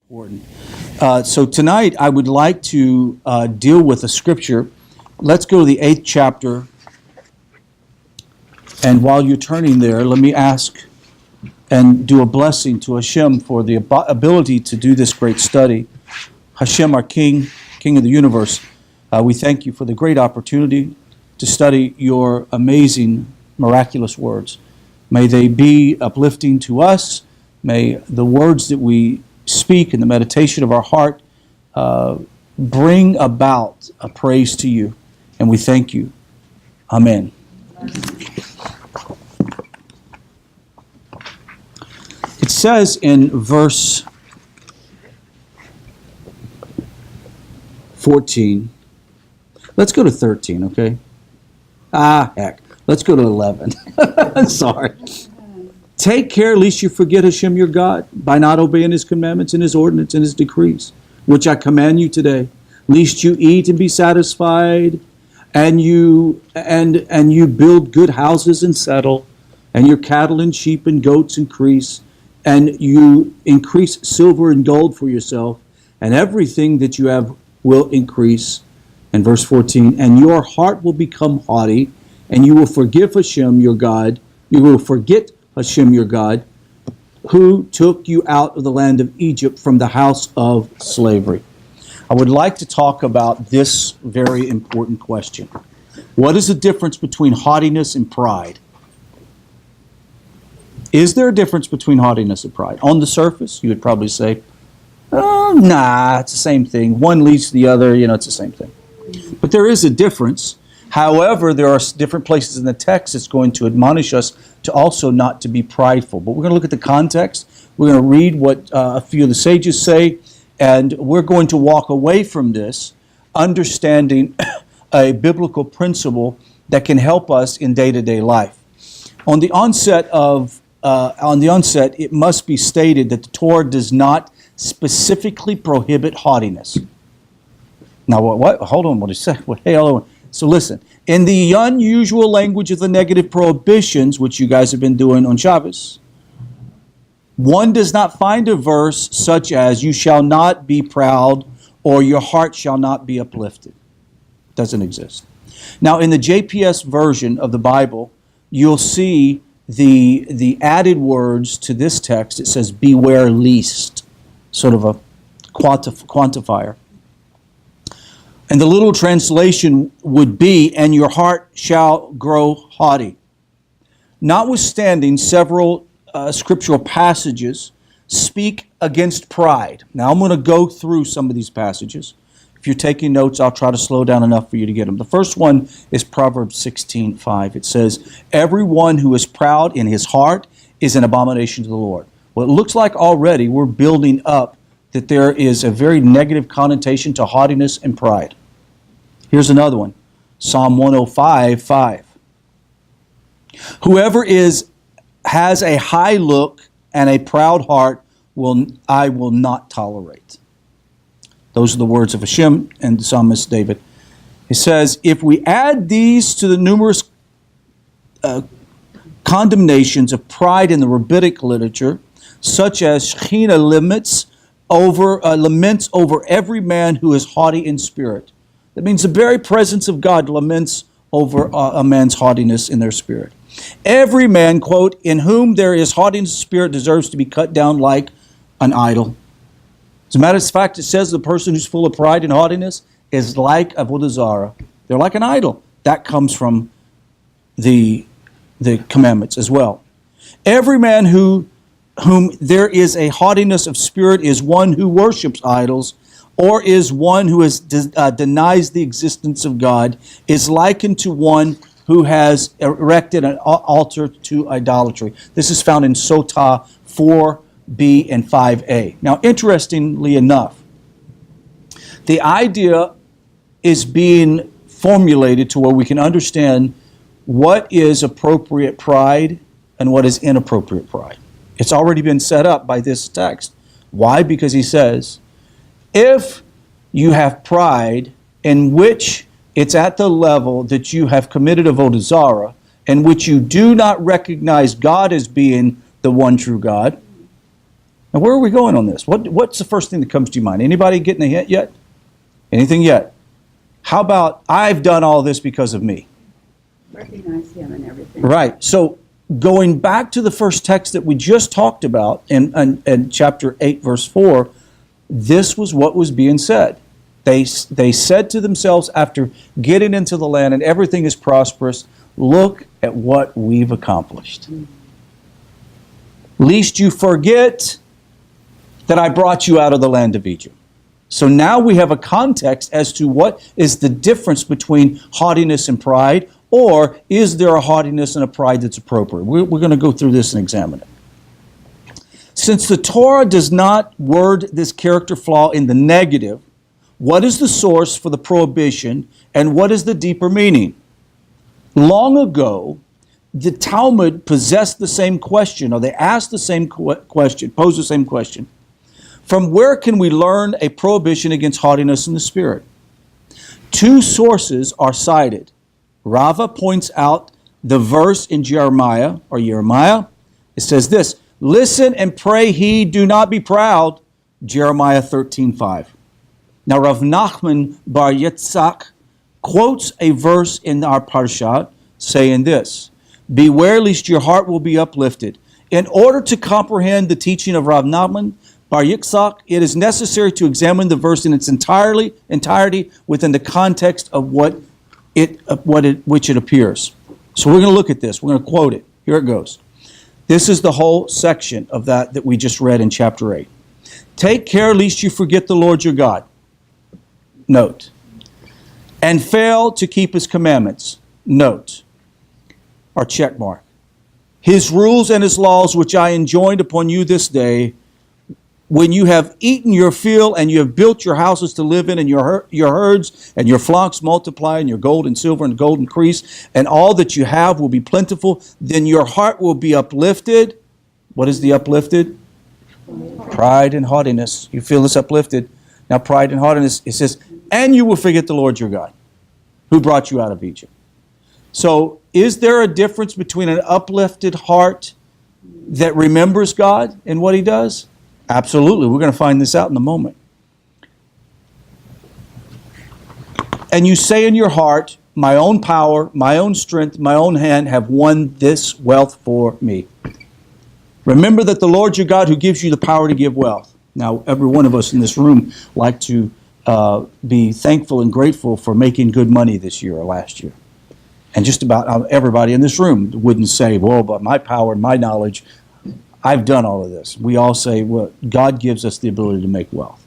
Important. So tonight I would like to deal with a scripture. Let's go to the 8th chapter. And while you're turning there, let me ask and do a blessing to Hashem for the ability to do this great study. Hashem, our King, King of the universe, we thank you for the great opportunity to study your amazing, miraculous words. May they be uplifting to us. May the words that we speak in the meditation of our heart bring about a praise to you. And we thank you. Amen. It says in verse 14, let's go to 13, okay? Heck, let's go to 11. Sorry. Take care lest you forget Hashem your God by not obeying his commandments and his ordinance and his decrees, which I command you today, lest you eat and be satisfied, and you build good houses and settle, and your cattle and sheep and goats increase, and you increase silver and gold for yourself, and everything that you have will increase. And verse 14, and your heart will become haughty, and you will forgive Hashem your God. You will forget Hashem your God, who took you out of the land of Egypt from the house of slavery. I would like to talk about this very important question. What is the difference between haughtiness and pride? Is there a difference between haughtiness and pride? On the surface, you would probably say, oh, nah, it's the same thing. One leads to the other, it's the same thing. But there is a difference. However, there are different places in the text that's going to admonish us to also not to be prideful. But we're going to look at the context. We're going to read what a few of the sages say, and we're going to walk away from this understanding a biblical principle that can help us in day-to-day life. On the onset, it must be stated that the Torah does not specifically prohibit haughtiness. Now, what? Hold on. What did he say? So listen, in the unusual language of the negative prohibitions, which you guys have been doing on Shabbos, one does not find a verse such as, you shall not be proud, or your heart shall not be uplifted. It doesn't exist. Now, in the JPS version of the Bible, you'll see the added words to this text. It says, beware lest, sort of a quantifier. And the little translation would be, and your heart shall grow haughty. Notwithstanding, several scriptural passages speak against pride. Now, I'm going to go through some of these passages. If you're taking notes, I'll try to slow down enough for you to get them. The first one is Proverbs 16:5. It says, everyone who is proud in his heart is an abomination to the Lord. Well, it looks like already we're building up that there is a very negative connotation to haughtiness and pride. Here's another one, Psalm 105:5. Whoever has a high look and a proud heart, I will not tolerate. Those are the words of Hashem and the psalmist David. He says, if we add these to the numerous condemnations of pride in the rabbinic literature, such as Shekhinah laments over every man who is haughty in spirit. That means the very presence of God laments over a man's haughtiness in their spirit. Every man, quote, in whom there is haughtiness of spirit deserves to be cut down like an idol. As a matter of fact, it says the person who's full of pride and haughtiness is like avodah zarah. They're like an idol. That comes from the commandments as well. Every man whom there is a haughtiness of spirit is one who worships idols, or is one who denies the existence of God, is likened to one who has erected an altar to idolatry. This is found in Sotah 4b and 5a. Now, interestingly enough, the idea is being formulated to where we can understand what is appropriate pride and what is inappropriate pride. It's already been set up by this text. Why? Because he says, if you have pride in which it's at the level that you have committed avodah zarah, in which you do not recognize God as being the one true God, Now, where are we going on this? What's the first thing that comes to your mind? Anybody getting a hint yet? Anything yet? How about, I've done all this because of me? Recognize him and everything. Right. So going back to the first text that we just talked about in chapter 8, verse 4, this was what was being said. They said to themselves after getting into the land and everything is prosperous, look at what we've accomplished. Lest you forget that I brought you out of the land of Egypt. So now we have a context as to what is the difference between haughtiness and pride, or is there a haughtiness and a pride that's appropriate? We're going to go through this and examine it. Since the Torah does not word this character flaw in the negative, what is the source for the prohibition and what is the deeper meaning? Long ago, the Talmud possessed the same question, or they asked the same question, posed the same question. From where can we learn a prohibition against haughtiness in the spirit? Two sources are cited. Rava points out the verse in Jeremiah. It says this, listen and pray heed, do not be proud, Jeremiah 13:5. Now Rav Nachman bar Yitzchak quotes a verse in our Parashat saying this, beware lest your heart will be uplifted. In order to comprehend the teaching of Rav Nachman bar Yitzchak, it is necessary to examine the verse in its entirety within the context of which it appears. So we're going to look at this. We're going to quote it. Here it goes. This is the whole section of that we just read in chapter 8. Take care lest you forget the Lord your God. Note. And fail to keep his commandments. Note. Or check mark. His rules and his laws which I enjoined upon you this day, when you have eaten your fill and you have built your houses to live in, and your herds and your flocks multiply, and your gold and silver and gold increase, and all that you have will be plentiful, then your heart will be uplifted. What is the uplifted? Pride and haughtiness. You feel this uplifted. Now pride and haughtiness, it says, and you will forget the Lord your God, who brought you out of Egypt. So is there a difference between an uplifted heart that remembers God and what he does? Absolutely. We're going to find this out in a moment. And you say in your heart, my own power, my own strength, my own hand have won this wealth for me. Remember that the Lord your God who gives you the power to give wealth. Now, every one of us in this room like to be thankful and grateful for making good money this year or last year. And just about everybody in this room wouldn't say, well, but my power and my knowledge, I've done all of this. We all say, well, God gives us the ability to make wealth.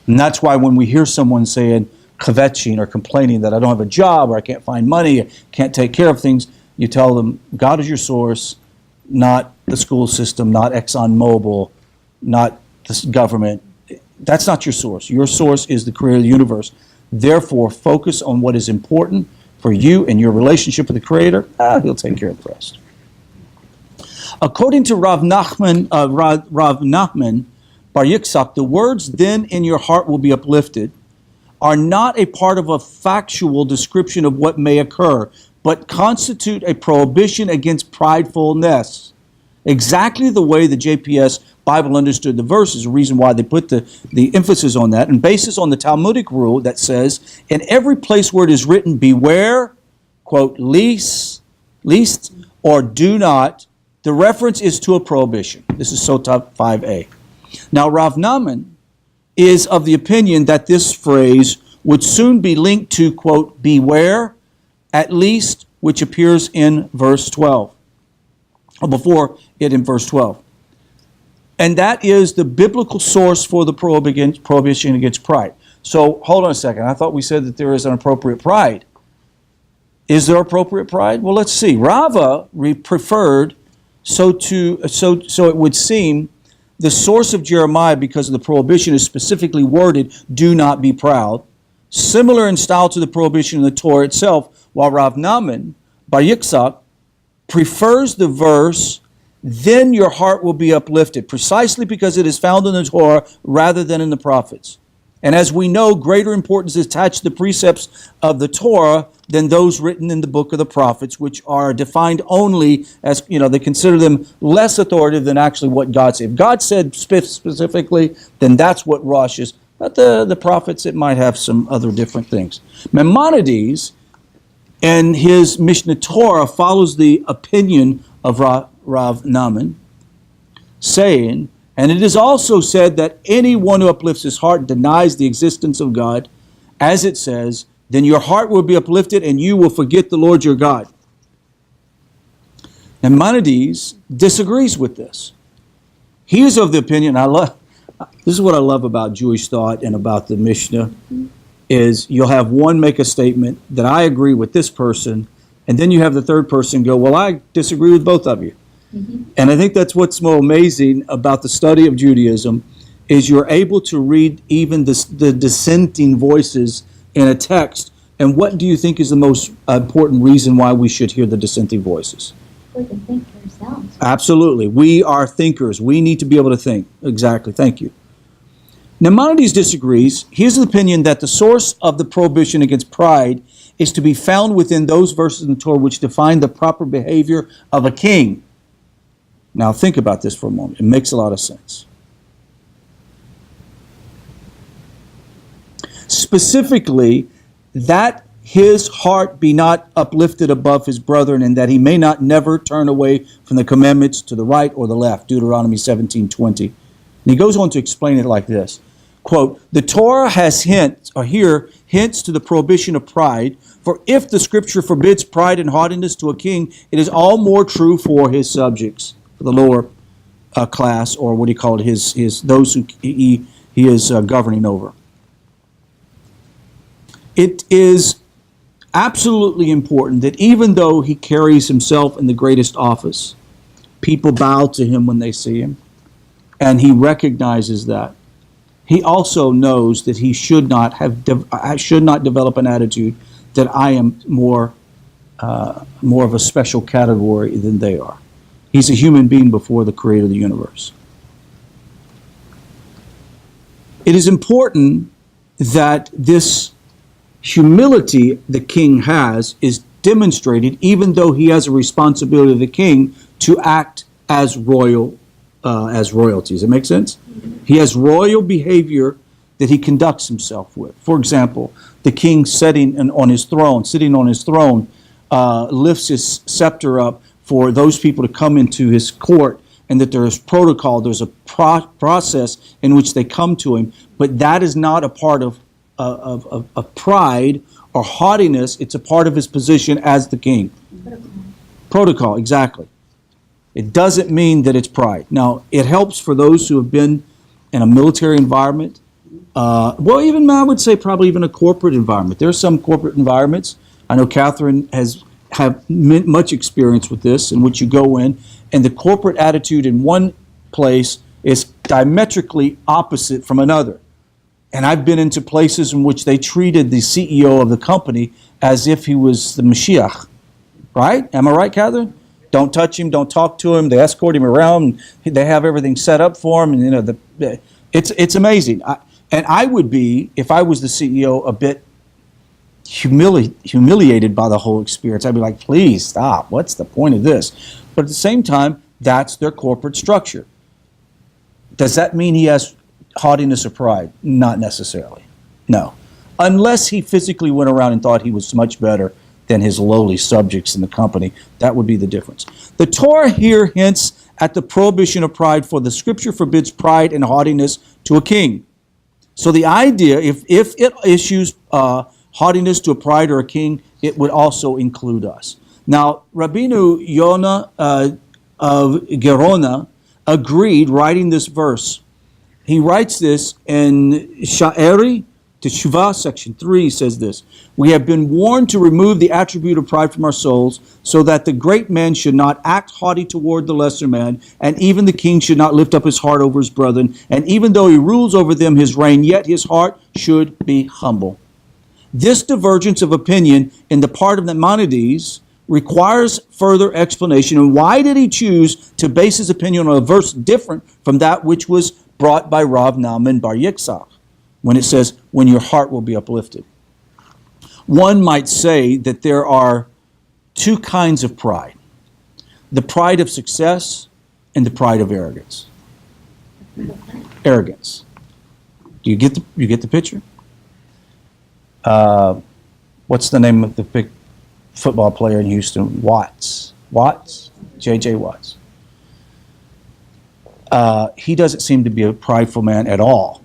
And that's why when we hear someone saying, kvetching or complaining that I don't have a job or I can't find money, I can't take care of things, you tell them, God is your source, not the school system, not ExxonMobil, not the government. That's not your source. Your source is the creator of the universe. Therefore, focus on what is important for you and your relationship with the Creator. He'll take care of the rest. According to Rav Nachman bar Yitzchak, the words, then in your heart will be uplifted, are not a part of a factual description of what may occur, but constitute a prohibition against pridefulness. Exactly the way the JPS Bible understood the verse is the reason why they put the emphasis on that, and basis on the Talmudic rule that says, in every place where it is written, beware, quote, least, or do not, the reference is to a prohibition. This is Sota 5a. Now, Rav Nachman is of the opinion that this phrase would soon be linked to, quote, beware, at least, which appears in verse 12, or before it in verse 12. And that is the biblical source for the prohibition against pride. So, hold on a second. I thought we said that there is an appropriate pride. Is there appropriate pride? Well, let's see. Rava preferred, so it would seem, the source of Jeremiah, because of the prohibition, is specifically worded, do not be proud. Similar in style to the prohibition in the Torah itself, while Rav Nachman bar Yitzchak prefers the verse, then your heart will be uplifted, precisely because it is found in the Torah rather than in the prophets. And as we know, greater importance is attached to the precepts of the Torah than those written in the book of the prophets, which are defined only as, they consider them less authoritative than actually what God said. If God said specifically, then that's what Rosh is. But the prophets, it might have some other different things. Maimonides, in his Mishnah Torah, follows the opinion of Rav Naaman, saying, and it is also said that anyone who uplifts his heart denies the existence of God, as it says, then your heart will be uplifted and you will forget the Lord your God. And Maimonides disagrees with this. He is of the opinion, this is what I love about Jewish thought and about the Mishnah, is you'll have one make a statement that I agree with this person, and then you have the third person go, well, I disagree with both of you. Mm-hmm. And I think that's what's more amazing about the study of Judaism, is you're able to read even the dissenting voices in a text. And what do you think is the most important reason why we should hear the dissenting voices? We can think for ourselves. Absolutely. We are thinkers. We need to be able to think. Exactly. Thank you. Maimonides disagrees. He has the opinion that the source of the prohibition against pride is to be found within those verses in the Torah which define the proper behavior of a king. Now think about this for a moment. It makes a lot of sense. Specifically, that his heart be not uplifted above his brethren, and that he may not never turn away from the commandments to the right or the left. Deuteronomy 17:20. And he goes on to explain it like this. Quote, the Torah has hints to the prohibition of pride, for if the scripture forbids pride and haughtiness to a king, it is all more true for his subjects, for the lower class, or what do you call it, his those who he is governing over. It is absolutely important that even though he carries himself in the greatest office, people bow to him when they see him, and he recognizes that. He also knows that he should not develop an attitude that I am more of a special category than they are. He's a human being before the creator of the universe. It is important that this humility the king has is demonstrated, even though he has a responsibility of the king to act as royalty. Does it make sense? He has royal behavior that he conducts himself with. For example, the king sitting on his throne, lifts his scepter up for those people to come into his court, and that there is protocol, there's a process in which they come to him. But that is not a part of pride or haughtiness. It's a part of his position as the king. Protocol, exactly. It doesn't mean that it's pride. Now, it helps for those who have been in a military environment. Even I would say probably even a corporate environment. There are some corporate environments. I know Catherine has much experience with this, in which you go in, and the corporate attitude in one place is diametrically opposite from another. And I've been into places in which they treated the CEO of the company as if he was the Mashiach. Right? Am I right, Catherine? Don't touch him, don't talk to him. They escort him around. They have everything set up for him. And it's amazing. I would be, if I was the CEO, a bit humiliated by the whole experience. I'd be like, please stop. What's the point of this? But at the same time, that's their corporate structure. Does that mean he has haughtiness or pride? Not necessarily. No. Unless he physically went around and thought he was much better than his lowly subjects in the company. That would be the difference. The Torah here hints at the prohibition of pride, for the scripture forbids pride and haughtiness to a king. So the idea, if it issues haughtiness to a pride or a king, it would also include us. Now, Rabbeinu Yonah of Gerona agreed, writing this verse. He writes this in Sha'eri Teshuvah, section 3, he says this: we have been warned to remove the attribute of pride from our souls, so that the great man should not act haughty toward the lesser man, and even the king should not lift up his heart over his brethren, and even though he rules over them his reign, yet his heart should be humble. This divergence of opinion in the part of Maimonides requires further explanation. And why did he choose to base his opinion on a verse different from that which was brought by Rav Naaman bar Yitzchak? when it says, when your heart will be uplifted. One might say that there are two kinds of pride. The pride of success and the pride of arrogance. Arrogance. Do you get the picture? What's the name of the big football player in Houston? Watts. J.J. Watts. He doesn't seem to be a prideful man at all.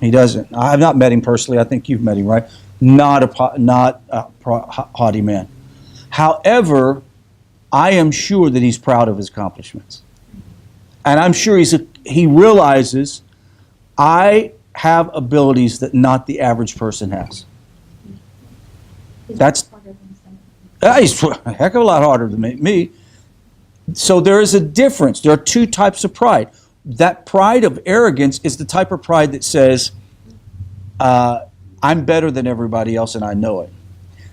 He doesn't. I've not met him personally. I think you've met him, right? Not a haughty man. However, I am sure that he's proud of his accomplishments. And I'm sure he realizes, I have abilities that not the average person has. He's a heck of a lot harder than me. So there is a difference. There are two types of pride. That pride of arrogance is the type of pride that says, I'm better than everybody else and I know it.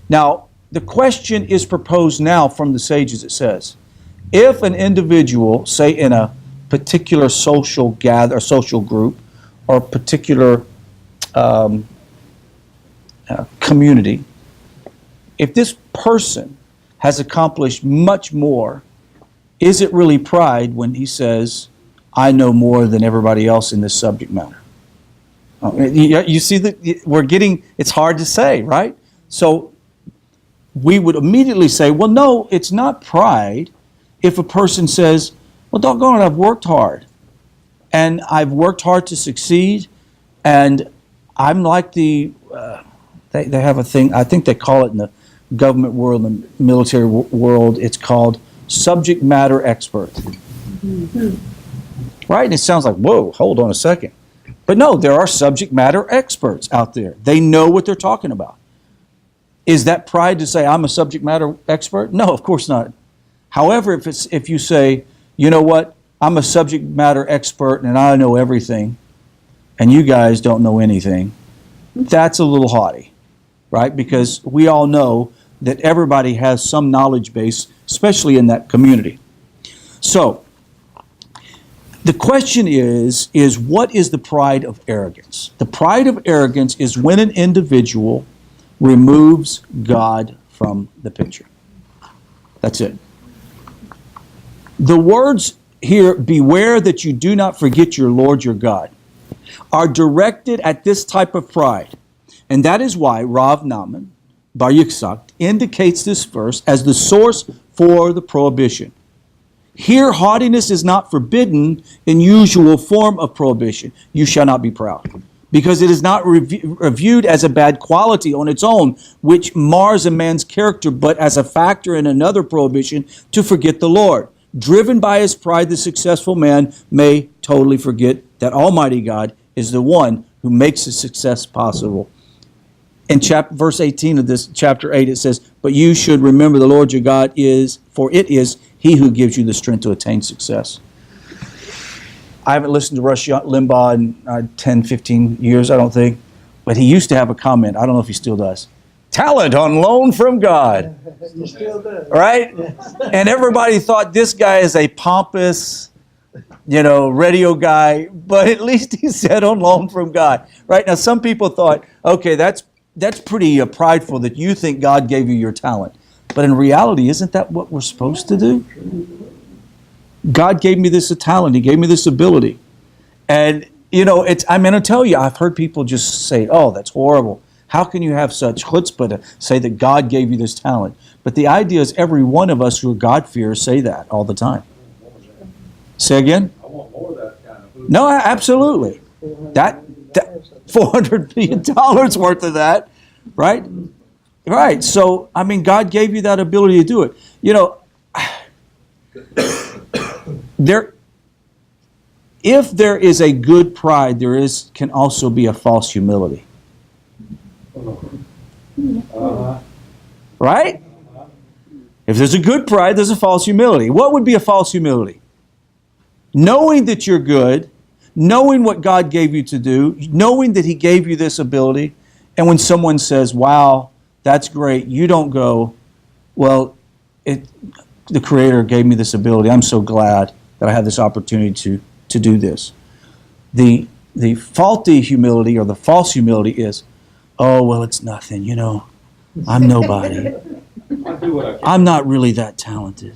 Now, the question is proposed now from the sages. It says, if an individual, say in a particular social social group or particular community, if this person has accomplished much more, is it really pride when he says, I know more than everybody else in this subject matter? You see that it's hard to say, right? So we would immediately say, well, no, it's not pride if a person says, well, doggone it, I've worked hard. And I've worked hard to succeed. And I'm like they have a thing, I think they call it in the government world and military world, it's called subject matter expert. Mm-hmm. Right? And it sounds like, whoa, hold on a second. But no, there are subject matter experts out there. They know what they're talking about. Is that pride to say I'm a subject matter expert? No, of course not. However, if you say, you know what, I'm a subject matter expert and I know everything, and you guys don't know anything, that's a little haughty, right? Because we all know that everybody has some knowledge base, especially in that community. So, the question is what is the pride of arrogance? The pride of arrogance is when an individual removes God from the picture. That's it. The words here, beware that you do not forget your Lord your God, are directed at this type of pride. And that is why Rav Naaman Bar Yitzchak indicates this verse as the source for the prohibition. Here, haughtiness is not forbidden in usual form of prohibition. You shall not be proud. Because it is not reviewed as a bad quality on its own, which mars a man's character, but as a factor in another prohibition to forget the Lord. Driven by his pride, the successful man may totally forget that Almighty God is the one who makes his success possible. In verse 18 of this chapter 8, it says, but you should remember the Lord your God for it is he who gives you the strength to attain success. I haven't listened to Rush Limbaugh in 10, 15 years, I don't think. But he used to have a comment. I don't know if he still does. Talent on loan from God. He still does. Right? And everybody thought this guy is a pompous, radio guy. But at least he said on loan from God. Right? Now, some people thought, okay, that's pretty prideful that you think God gave you your talent. But in reality, isn't that what we're supposed to do? God gave me this talent. He gave me this ability. And, I'm going to tell you, I've heard people just say, oh, that's horrible. How can you have such chutzpah to say that God gave you this talent? But the idea is every one of us who are God-fearers say that all the time. Say again? I want more of that kind of food. No, absolutely. That $400 million worth of that, right? Right. So, God gave you that ability to do it. If there is a good pride, can also be a false humility. Right? If there's a good pride, there's a false humility. What would be a false humility? Knowing that you're good, knowing what God gave you to do, knowing that He gave you this ability, and when someone says, wow, that's great, you don't go, well, the Creator gave me this ability. I'm so glad that I have this opportunity to do this. The the faulty humility or the false humility is, oh, well, it's nothing, you know. I'm nobody. I do what I can. I'm not really that talented.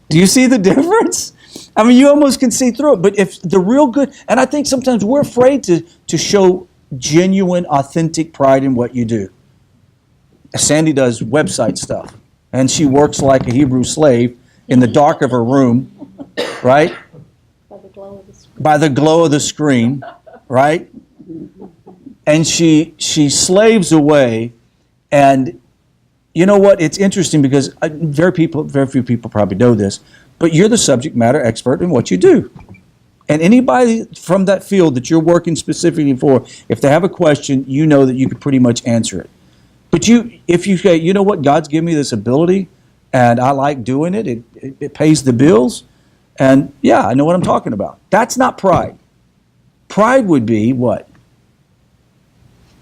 Do you see the difference? I mean, you almost can see through it. But if the real good, and I think sometimes we're afraid to show genuine, authentic pride in what you do. Sandy does website stuff, and she works like a Hebrew slave in the dark of her room, right? By the glow of the screen. By the glow of the screen, right? And she slaves away, and you know what? It's interesting because very few people probably know this, but you're the subject matter expert in what you do. And anybody from that field that you're working specifically for, if they have a question, you know that you could pretty much answer it. But if you say, you know what, God's given me this ability, and I like doing it, it pays the bills, and yeah, I know what I'm talking about. That's not pride. Pride would be what?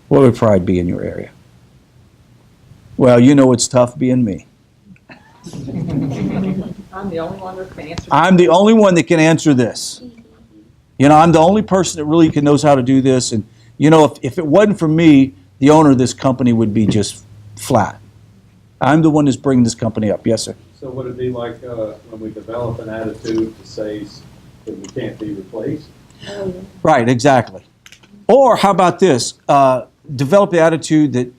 What would pride be in your area? Well, you know it's tough being me. I'm the only one that can answer. I'm the only one that can answer this. You know, I'm the only person that really knows how to do this. And, you know, if it wasn't for me, the owner of this company would be just flat. I'm the one that's bringing this company up. Yes, sir. So would it be like when we develop an attitude to say that we can't be replaced? Right, exactly. Or how about this? Develop the attitude that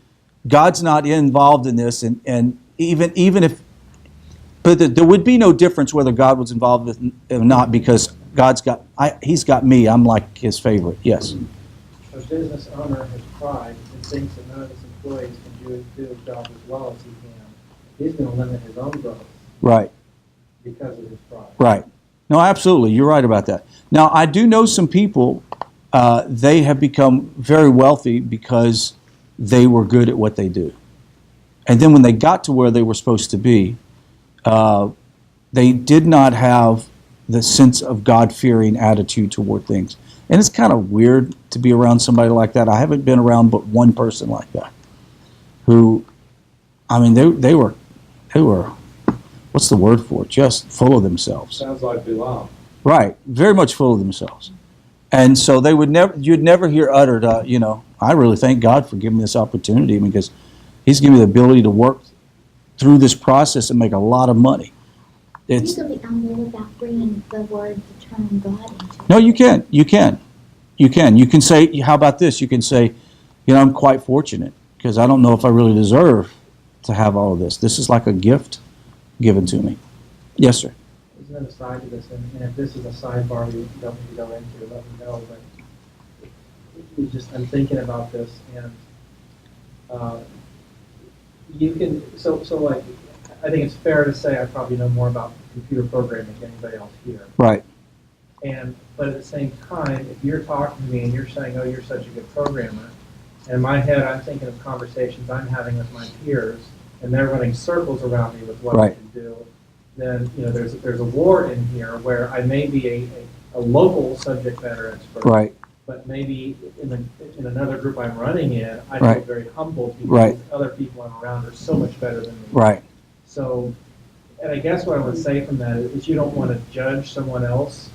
God's not involved in this, and even if, but there would be no difference whether God was involved with or not, because He's got me. I'm like His favorite. Yes. A business owner has pride and thinks that none of his employees can do his job as well as he can. He's going to limit his own growth Right. because of his pride. Right. No, absolutely. You're right about that. Now, I do know some people, they have become very wealthy because they were good at what they do. And then when they got to where they were supposed to be, they did not have the sense of God-fearing attitude toward things. And it's kind of weird to be around somebody like that. I haven't been around but one person like that who, I mean, they were, what's the word for it? Just full of themselves. Sounds like Bilam. Right, very much full of themselves. And so you'd never hear uttered, I really thank God for giving me this opportunity because He's given me the ability to work through this process and make a lot of money. You can be humble without bringing the word to turn God into it. No, you can. You can say, how about this? You can say, I'm quite fortunate because I don't know if I really deserve to have all of this. This is like a gift given to me. Yes, sir. There's another side to this, and if this is a sidebar we don't need to go into, let me know, but I'm thinking about this, and you can, so like, I think it's fair to say I probably know more about computer programming than anybody else here. Right. But at the same time, if you're talking to me and you're saying, oh, you're such a good programmer, and in my head I'm thinking of conversations I'm having with my peers, and they're running circles around me with what I can do, then there's a war in here where I may be a local subject matter expert, Right. but maybe in another group I'm running in, I Right. feel very humbled because Right. other people I'm around are so much better than me. Right. So, and I guess what I would say from that is you don't want to judge someone else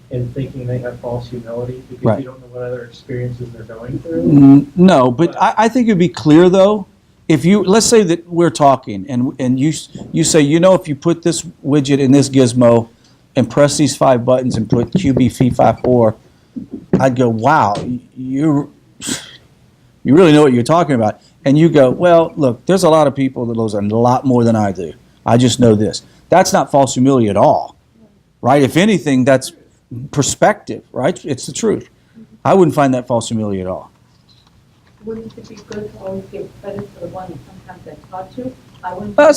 in thinking they have false humility because Right. you don't know what other experiences they're going through. No, but I think it'd be clear though. If let's say that we're talking and you say, if you put this widget in this gizmo and press these 5 buttons and put QB354, I'd go, wow, you really know what you're talking about. And you go, well, look, there's a lot of people that knows a lot more than I do. I just know this. That's not false humility at all, right? If anything, that's perspective, right? It's the truth. I wouldn't find that false humility at all. Wouldn't it be good to always give credit to the one that sometimes I taught to? I wouldn't.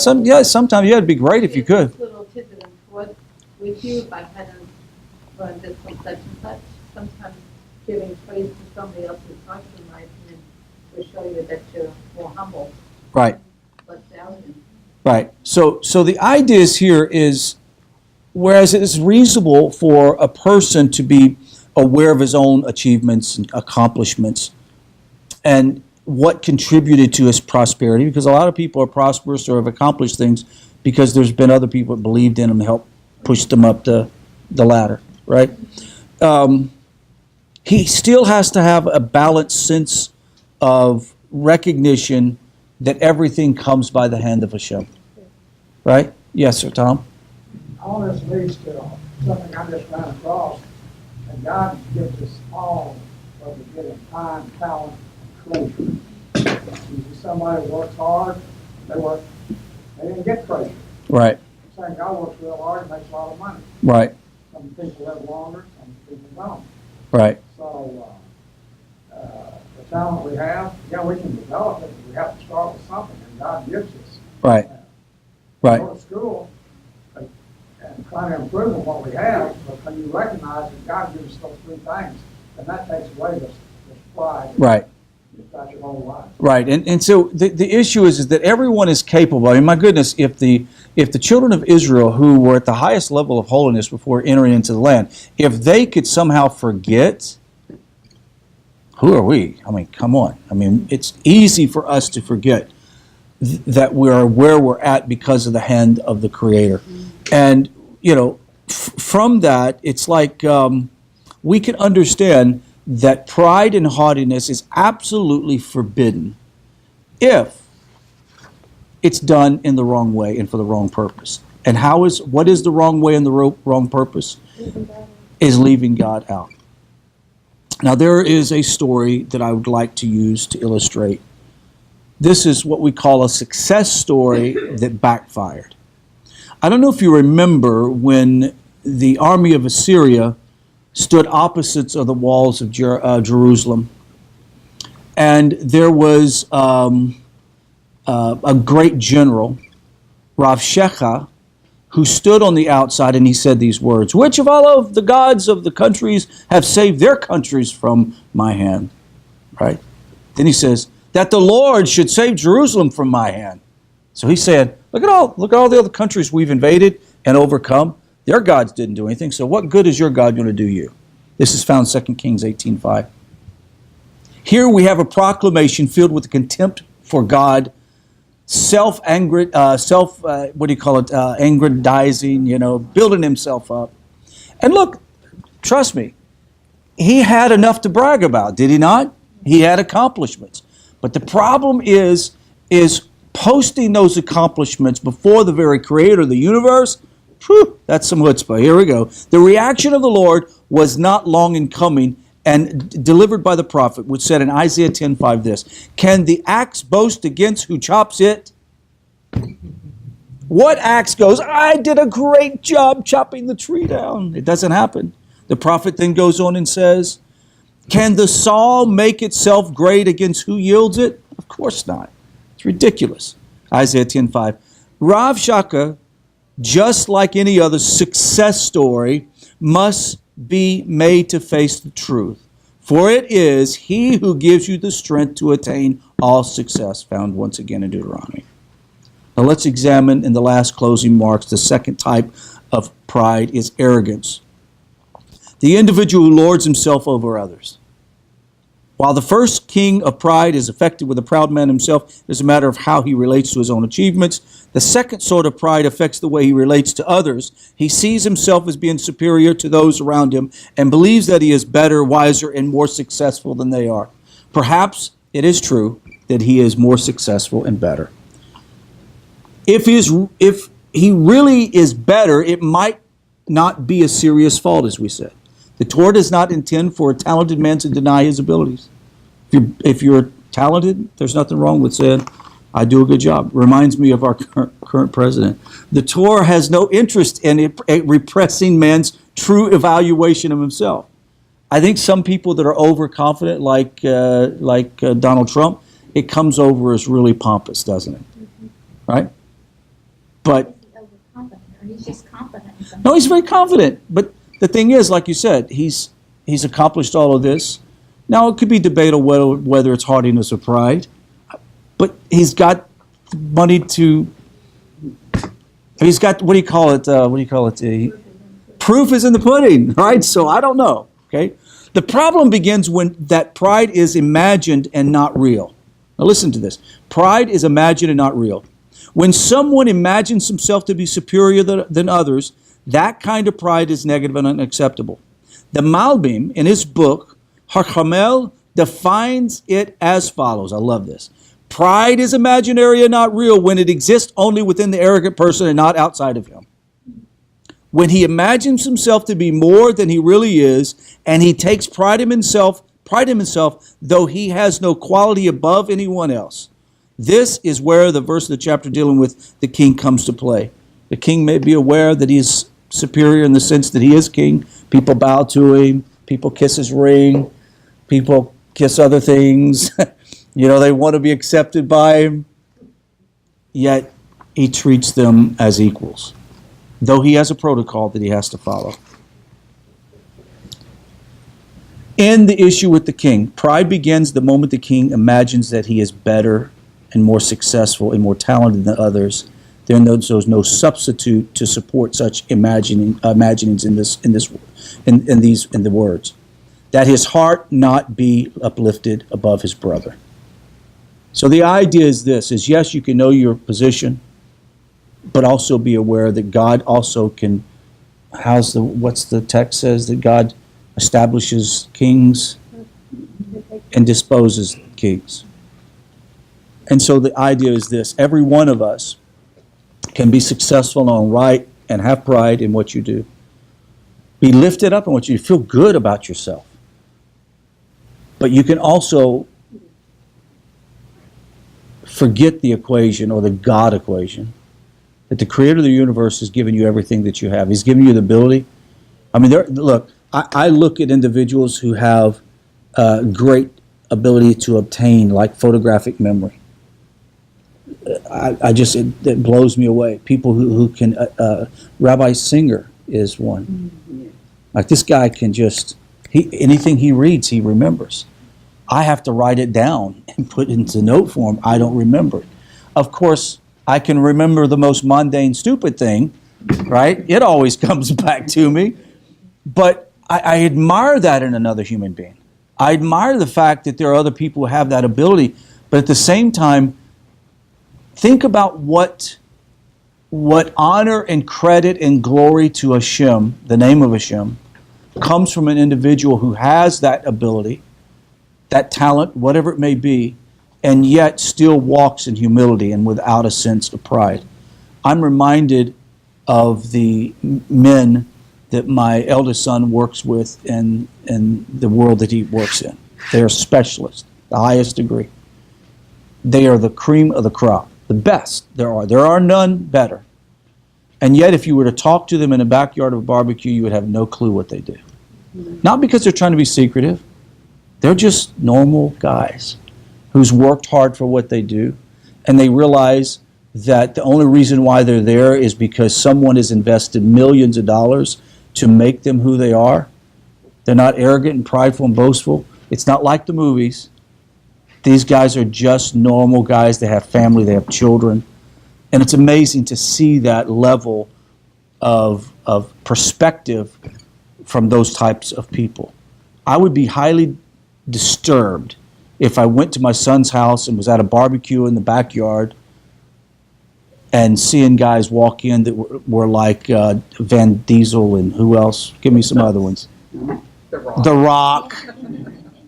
Sometimes, it'd be great if you could. This little tidbit and taught with you if I hadn't learned this from such and such. Sometimes giving praise to somebody else who's taught you, in my opinion, will show you that you're more humble. Right. Less arrogant. Right. So the idea here is, whereas it is reasonable for a person to be aware of his own achievements and accomplishments and what contributed to his prosperity, because a lot of people are prosperous or have accomplished things because there's been other people that believed in them and helped push them up the ladder, right? he still has to have a balanced sense of recognition that everything comes by the hand of Hashem. Right? Yes, sir, Tom? All this leads to something I just ran across, and God gives us all what we get in time, talent, and treasure. You see somebody works hard, they didn't get treasure. Right, Saying God works real hard and makes a lot of money. right, Some people live longer, some people don't. right, So, the talent we have, yeah, we can develop it, but we have to start with something, and God gives us. right, right, Go to school and try to improve on what we have, but when you recognize that God gives us those three things, and that takes away this pride right. you've got your whole life. Right, and so the issue is that everyone is capable. I mean, my goodness, if the children of Israel, who were at the highest level of holiness before entering into the land, if they could somehow forget, who are we? I mean, come on. I mean, it's easy for us to forget that we are where we're at because of the hand of the Creator. And, you know, from that, it's like we can understand that pride and haughtiness is absolutely forbidden if it's done in the wrong way and for the wrong purpose. And what is the wrong way and the wrong purpose? Is leaving God out. Now, there is a story that I would like to use to illustrate. This is what we call a success story that backfired. I don't know if you remember when the army of Assyria stood opposites of the walls of Jerusalem. And there was a great general, Rav-Shekha, who stood on the outside and he said these words, "Which of all of the gods of the countries have saved their countries from my hand?" Right? Then he says, "That the Lord should save Jerusalem from my hand." So he said, look at all the other countries we've invaded and overcome. Their gods didn't do anything, so what good is your God going to do you? This is found 2 Kings 18:5. Here we have a proclamation filled with contempt for God, aggrandizing, building himself up. And look, trust me, he had enough to brag about, did he not? He had accomplishments. But the problem is posting those accomplishments before the very creator of the universe. Whew, that's some chutzpah. Here we go. The reaction of the Lord was not long in coming, and delivered by the prophet, which said in Isaiah 10:5 this, "Can the axe boast against who chops it?" What axe goes, "I did a great job chopping the tree down"? It doesn't happen. The prophet then goes on and says, "Can the saw make itself great against who yields it?" Of course not. It's ridiculous. Isaiah 10:5. Rav Shaka, just like any other success story, must be made to face the truth. For it is he who gives you the strength to attain all success, found once again in Deuteronomy. Now let's examine in the last closing marks the second type of pride is arrogance. The individual who lords himself over others. While the first king of pride is affected with a proud man himself, it's a matter of how he relates to his own achievements. The second sort of pride affects the way he relates to others. He sees himself as being superior to those around him and believes that he is better, wiser, and more successful than they are. Perhaps it is true that he is more successful and better. If he really is better, it might not be a serious fault, as we said. The Torah does not intend for a talented man to deny his abilities. If you're talented, there's nothing wrong with saying, "I do a good job." Reminds me of our current president. The Torah has no interest in repressing man's true evaluation of himself. I think some people that are overconfident, like Donald Trump, it comes over as really pompous, doesn't it? Right? But Is he overconfident, or he's just confident in something? no, he's very confident. But the thing is, like you said, he's accomplished all of this. Now, it could be debatable whether it's haughtiness or pride, but he's got money to. He's got what do you call it? Proof is in the pudding, right? So I don't know. Okay, the problem begins when that pride is imagined and not real. Now, listen to this: pride is imagined and not real. When someone imagines himself to be superior than others, that kind of pride is negative and unacceptable. The Malbim, in his book, Harchamel defines it as follows. I love this. Pride is imaginary and not real when it exists only within the arrogant person and not outside of him. When he imagines himself to be more than he really is, and he takes pride in himself, though he has no quality above anyone else. This is where the verse of the chapter dealing with the king comes to play. The king may be aware that he is superior in the sense that he is king. People bow to him. People kiss his ring. People kiss other things. They want to be accepted by him. Yet he treats them as equals, though he has a protocol that he has to follow. In the issue with the king, pride begins the moment the king imagines that he is better and more successful and more talented than others. There's no substitute to support such imaginings in the words. That his heart not be uplifted above his brother. So the idea is this: is yes, you can know your position, but also be aware that God also can. What's the text says? That God establishes kings and disposes kings. And so the idea is this: every one of us can be successful and right and have pride in what you do. Be lifted up in what you do. Feel good about yourself. But you can also forget the equation, or the God equation, that the creator of the universe has given you everything that you have. He's given you the ability. I mean, I look at individuals who have great ability to obtain, like, photographic memory. It blows me away. People who can, Rabbi Singer is one. Like, this guy can anything he reads, he remembers. I have to write it down and put it into note form. I don't remember it. Of course, I can remember the most mundane, stupid thing, right? It always comes back to me. But I admire that in another human being. I admire the fact that there are other people who have that ability. But at the same time, think about what honor and credit and glory to Hashem, the name of Hashem, comes from an individual who has that ability, that talent, whatever it may be, and yet still walks in humility and without a sense of pride. I'm reminded of the men that my eldest son works with in the world that he works in. They are specialists, the highest degree. They are the cream of the crop, the best there are. There are none better. And yet, if you were to talk to them in a backyard of a barbecue, you would have no clue what they do. Not because they're trying to be secretive. They're just normal guys who's worked hard for what they do, and they realize that the only reason why they're there is because someone has invested millions of dollars to make them who they are. They're not arrogant and prideful and boastful. It's not like the movies. These guys are just normal guys. They have family, they have children. And it's amazing to see that level of perspective from those types of people. I would be highly disturbed if I went to my son's house and was at a barbecue in the backyard and seeing guys walk in that were like Van Diesel and who else? Give me some other ones. The Rock.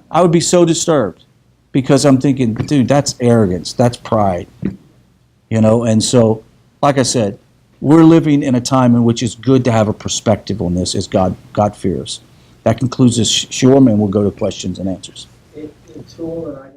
I would be so disturbed because I'm thinking, dude, that's arrogance. That's pride. And so, like I said, we're living in a time in which it's good to have a perspective on this as God fears. That concludes this shiur, and we'll go to questions and answers. A tool that I